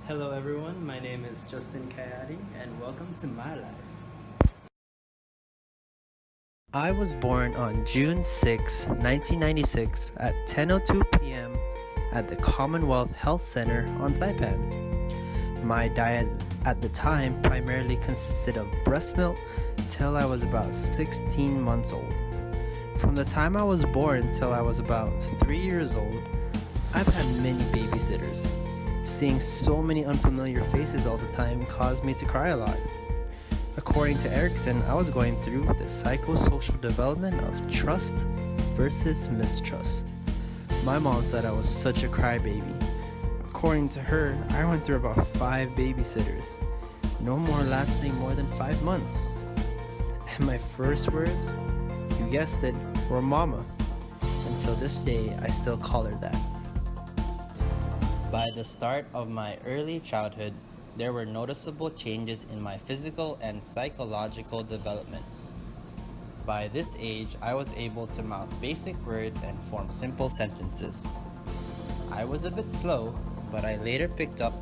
Hello everyone, my name is Justin Kayati and welcome to my life. I was born on June 6, 1996 at 10:02 p.m. at the Commonwealth Health Center on Saipan. My diet at the time primarily consisted of breast milk till I was about 16 months old. From the time I was born till I was about 3 years old, I've had many babysitters. Seeing so many unfamiliar faces all the time caused me to cry a lot. According to Erickson, I was going through the psychosocial development of trust versus mistrust. My mom said I was such a crybaby. According to her, I went through about 5 babysitters, no more lasting more than 5 months. And my first words, you guessed it, were mama. Until this day, I still call her that. By the start of my early childhood, there were noticeable changes in my physical and psychological development. By this age, I was able to mouth basic words and form simple sentences. I was a bit slow, but I later picked up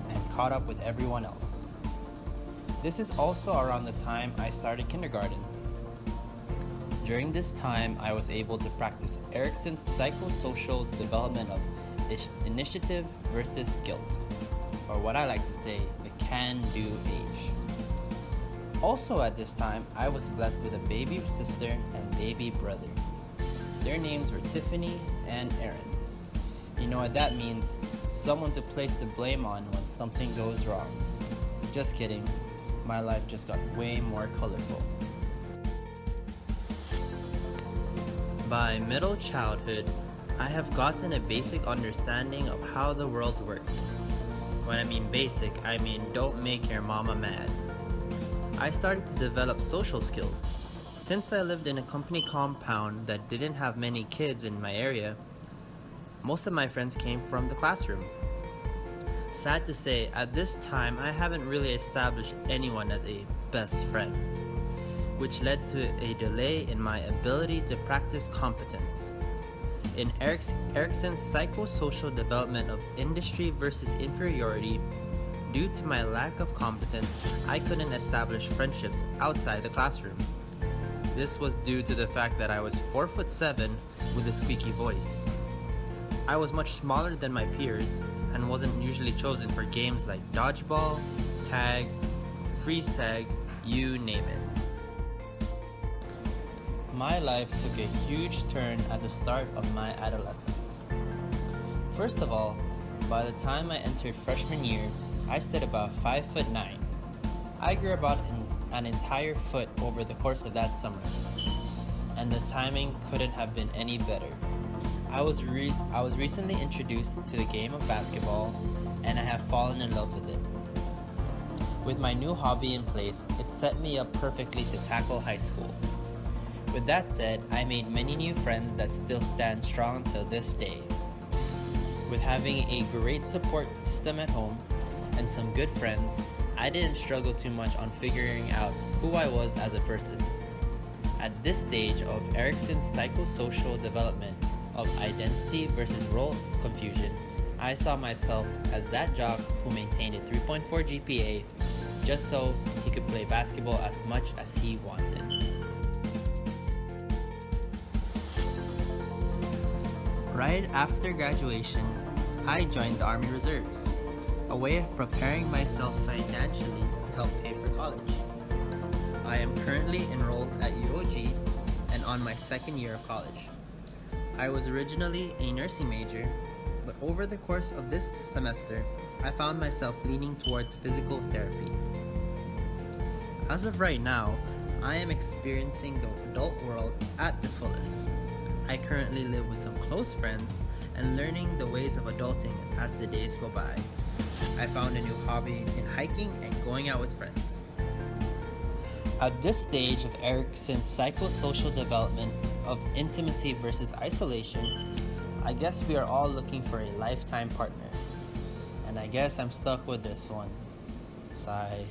and caught up with everyone else. This is also around the time I started kindergarten. During this time, I was able to practice Erickson's psychosocial development of initiative versus guilt, or what I like to say, the can-do age. Also at this time, I was blessed with a baby sister and baby brother. Their names were Tiffany and Aaron. You know what that means? Someone to place the blame on when something goes wrong. Just kidding, my life just got way more colorful. By middle childhood, I have gotten a basic understanding of how the world works. When I mean basic, I mean don't make your mama mad. I started to develop social skills. Since I lived in a company compound that didn't have many kids in my area, most of my friends came from the classroom. Sad to say, at this time, I haven't really established anyone as a best friend, which led to a delay in my ability to practice competence. In Erickson's psychosocial development of industry versus inferiority, due to my lack of competence, I couldn't establish friendships outside the classroom. This was due to the fact that I was 4'7" with a squeaky voice. I was much smaller than my peers and wasn't usually chosen for games like dodgeball, tag, freeze tag, you name it. My life took a huge turn at the start of my adolescence. First of all, by the time I entered freshman year, I stood about 5'9". I grew about an entire foot over the course of that summer, and the timing couldn't have been any better. I was recently introduced to the game of basketball, and I have fallen in love with it. With my new hobby in place, it set me up perfectly to tackle high school. With that said, I made many new friends that still stand strong till this day. With having a great support system at home and some good friends, I didn't struggle too much on figuring out who I was as a person. At this stage of Erickson's psychosocial development of identity versus role confusion, I saw myself as that jock who maintained a 3.4 GPA just so he could play basketball as much as he wanted. Right after graduation, I joined the Army Reserves, a way of preparing myself financially to help pay for college. I am currently enrolled at UOG and on my second year of college. I was originally a nursing major, but over the course of this semester, I found myself leaning towards physical therapy. As of right now, I am experiencing the adult world at the fullest. I currently live with some close friends and learning the ways of adulting as the days go by. I found a new hobby in hiking and going out with friends. At this stage of Erickson's psychosocial development of intimacy versus isolation, I guess we are all looking for a lifetime partner. And I guess I'm stuck with this one. Sigh.